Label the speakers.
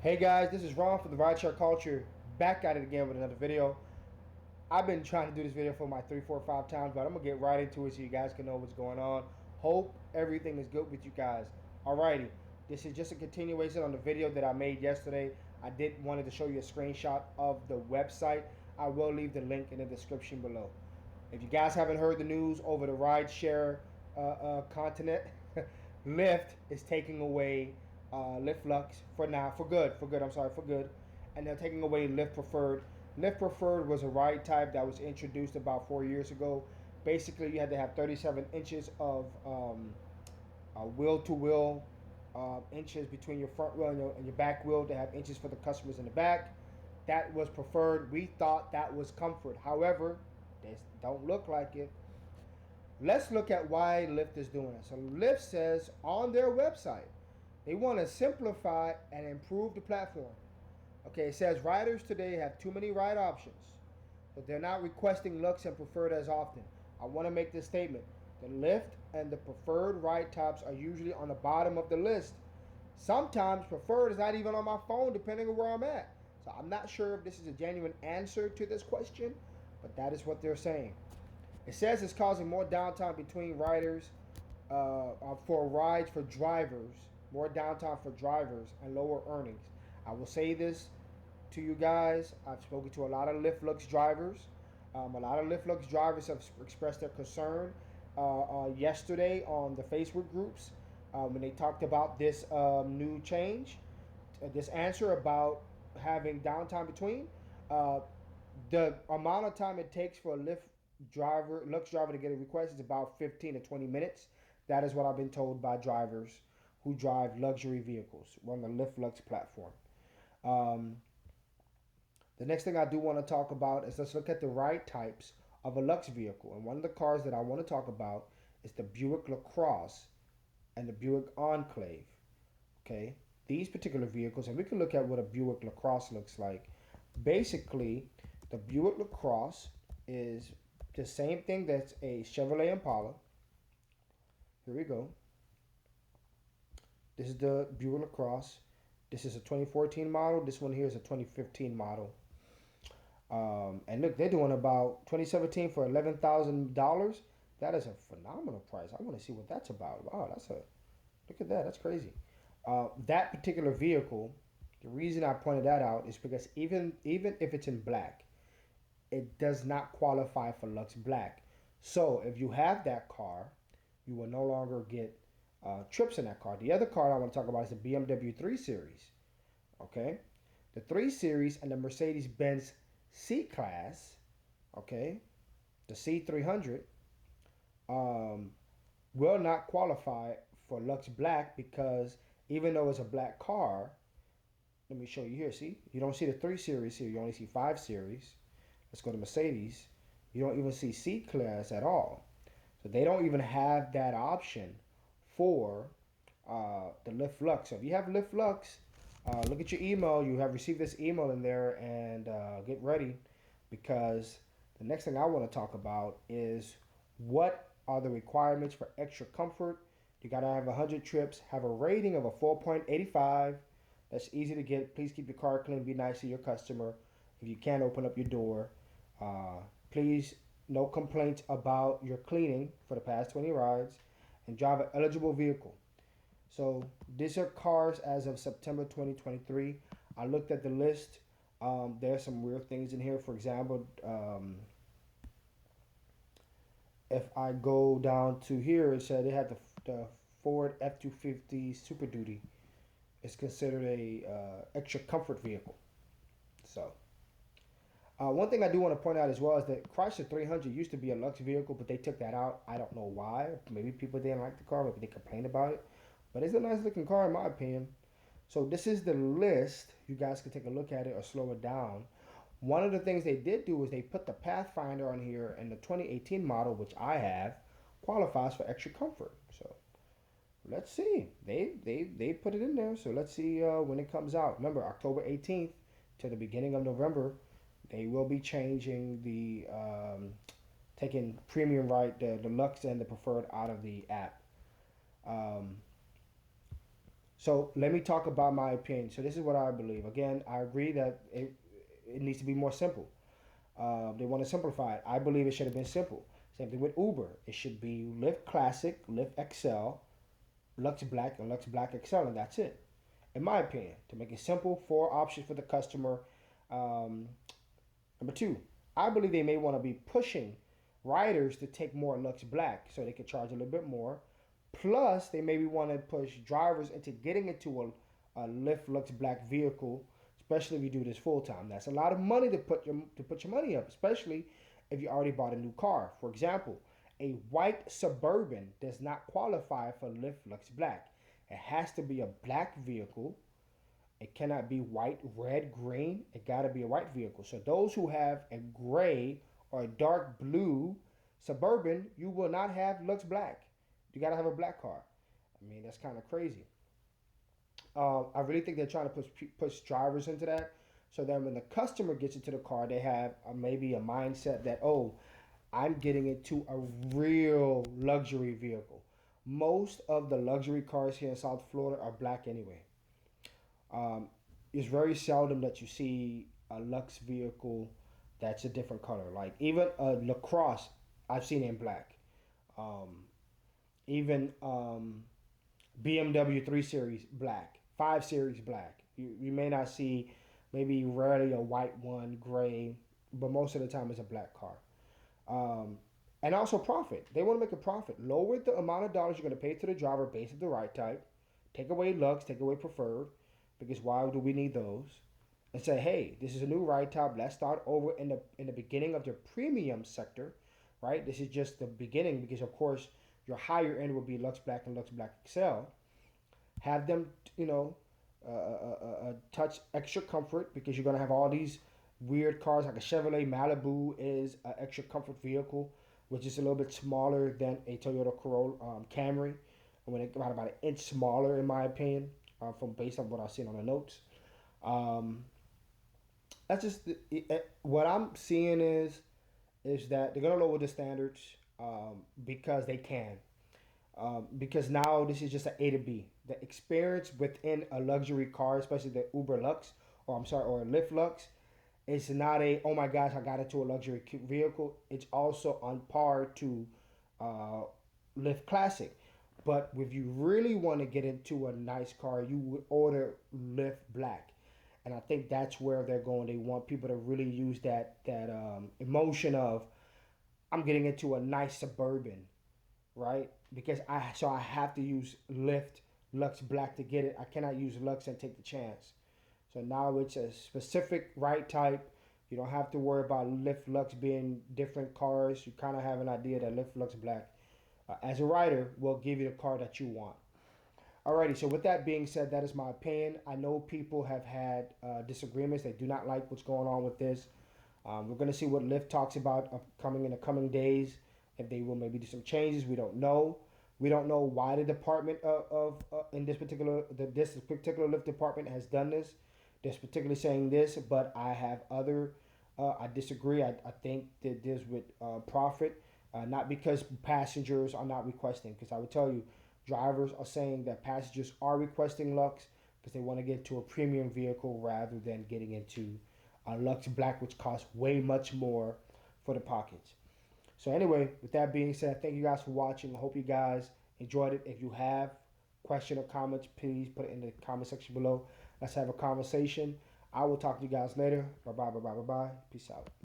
Speaker 1: Hey guys, this is Ron from the Rideshare Culture, back at it again with another video. I've been trying to do this video for my 3, 4, 5 times, but I'm gonna get right into it so you guys can know what's going on. Hope everything is good with you guys. Alrighty, this is just a continuation on the video that I made yesterday. I did wanted to show you a screenshot of the website. I will leave the link in the description below. If you guys haven't heard the news over the rideshare continent, Lyft is taking away Lyft Lux for now, for good, for good, and they're taking away Lyft Preferred. Lyft Preferred was a ride type that was introduced about 4 years ago. Basically, you had to have 37 inches of wheel to wheel inches between your front wheel and your back wheel to have inches for the customers in the back. That was preferred. We thought that was comfort. However, they don't look like it. Let's look at why Lyft is doing it. So Lyft says on their website they want to simplify and improve the platform. Okay, it says riders today have too many ride options, but they're not requesting Lux and Preferred as often. I want to make this statement. The Lyft and the Preferred ride types are usually on the bottom of the list. Sometimes Preferred is not even on my phone depending on where I'm at. So I'm not sure if this is a genuine answer to this question, but that is what they're saying. It says it's causing more downtime between riders for rides for drivers, more downtime for drivers, and lower earnings. I will say this to you guys. I've spoken to a lot of Lyft Lux drivers. A lot of Lyft Lux drivers have expressed their concern yesterday on the Facebook groups when they talked about this new change, this answer about having downtime between. Uh, the amount of time it takes for a Lux driver to get a request is about 15 to 20 minutes. That is what I've been told by drivers who drive luxury vehicles on the Lyft Lux platform. Um, the next thing I do want to talk about is let's look at the ride types of a Lux vehicle. And one of the cars that I want to talk about is the Buick LaCrosse and the Buick Enclave. Okay, these particular vehicles, and we can look at what a Buick LaCrosse looks like. Basically, the Buick LaCrosse is the same thing that's a Chevrolet Impala. Here we go. This is the Buick LaCrosse. This is a 2014 model. This one here is a 2015 model. And look, they're doing about 2017 for $11,000. That is a phenomenal price. I want to see what that's about. Wow, look at that. That's crazy. That particular vehicle, the reason I pointed that out is because even if it's in black, it does not qualify for Lux Black. So if you have that car, you will no longer get trips in that car. The other car I want to talk about is the BMW 3 Series. Okay, the 3 Series and the Mercedes-Benz C-Class. Okay, the C300 will not qualify for Lux Black because even though it's a black car, let me show you here. See, you don't see the 3 Series here. You only see 5 Series. Let's go to Mercedes. You don't even see C-Class at all. So they don't even have that option for the Lyft Lux. So if you have Lyft Lux, look at your email. You have received this email in there, and get ready, because the next thing I want to talk about is what are the requirements for extra comfort. You got to have 100 trips, have a rating of a 4.85. That's easy to get. Please keep your car clean. Be nice to your customer. If you can't open up your door, please, no complaints about your cleaning for the past 20 rides, and drive an eligible vehicle. So these are cars as of September 2023. I looked at the list. There are some weird things in here. For example, if I go down to here, it said they had the Ford F-250 Super Duty. It's considered a extra comfort vehicle. So one thing I do want to point out as well is that Chrysler 300 used to be a Lux vehicle, but they took that out. I don't know why. Maybe people didn't like the car. Maybe they complained about it. But it's a nice looking car in my opinion. So this is the list. You guys can take a look at it or slow it down. One of the things they did do is they put the Pathfinder on here, and the 2018 model, which I have, qualifies for extra comfort. So let's see. They put it in there. So let's see when it comes out. Remember, October 18th to the beginning of November, they will be changing the taking premium right, the Lux and the Preferred out of the app. Um, So let me talk about my opinion. So this is what I believe. Again, I agree that it needs to be more simple. They want to simplify it. I believe it should have been simple. Same thing with Uber. It should be Lyft Classic, Lyft XL, Lux Black, and Lux Black XL, and that's it. In my opinion, to make it simple, four options for the customer. Um, Number two, I believe they may want to be pushing riders to take more Lux Black so they can charge a little bit more. Plus, they maybe want to push drivers into getting into a Lyft Lux Black vehicle, especially if you do this full time. That's a lot of money to put your money up, especially if you already bought a new car. For example, a white Suburban does not qualify for Lyft Lux Black. It has to be a black vehicle. It cannot be white, red, green. It got to be a white vehicle. So those who have a gray or a dark blue Suburban, you will not have Lux Black. You got to have a black car. I mean, that's kind of crazy. I really think they're trying to push drivers into that, so that when the customer gets into the car, they have maybe a mindset that, oh, I'm getting into a real luxury vehicle. Most of the luxury cars here in South Florida are black anyway. Um, it's very seldom that you see a Lux vehicle that's a different color. Like even a Lacrosse, I've seen it in black. Um, even BMW 3 Series black, 5 Series black. You may not see maybe rarely a white one, gray, but most of the time it's a black car. Um, and also profit. They want to make a profit. Lower the amount of dollars you're going to pay to the driver based on the right type. Take away Lux, take away Preferred, because why do we need those? And say, hey, this is a new ride type. Let's start over in the beginning of the premium sector, right? This is just the beginning because of course your higher end will be Lux Black and Lux Black XL. Have them, you know, touch extra comfort because you're gonna have all these weird cars like a Chevrolet Malibu is an extra comfort vehicle, which is a little bit smaller than a Toyota Corolla Camry, when it about an inch smaller in my opinion, from based on what I've seen on the notes. Um, that's just what I'm seeing is that they're gonna lower the standards because they can. Because now this is just an A to B. The experience within a luxury car, especially the Uber Lux, or I'm sorry, or a Lyft Lux, it's not a oh my gosh I got into a luxury vehicle. It's also on par to uh, Lyft Classic. But if you really want to get into a nice car, you would order Lyft Black, and I think that's where they're going. They want people to really use that emotion of I'm getting into a nice suburban, right? Because I have to use Lyft Lux Black to get it. I cannot use Lux and take the chance. So now it's a specific right type. You don't have to worry about Lyft Lux being different cars. You kind of have an idea that Lyft Lux Black, as a rider, will give you the car that you want. Alrighty, so with that being said, that is my opinion. I know people have had disagreements. They do not like what's going on with this. We're going to see what Lyft talks about coming in the coming days. If they will maybe do some changes, we don't know. We don't know why the department of in this particular Lyft department has done this. They're particularly saying this, but I have other. I disagree. I think that this with profit, not because passengers are not requesting. Because I would tell you, drivers are saying that passengers are requesting Lux because they want to get to a premium vehicle rather than getting into Lux Black, which costs way much more for the pockets. So anyway, with that being said, thank you guys for watching. I hope you guys enjoyed it. If you have question or comments, please put it in the comment section below. Let's have a conversation. I will talk to you guys later. Bye bye bye bye bye bye. Peace out.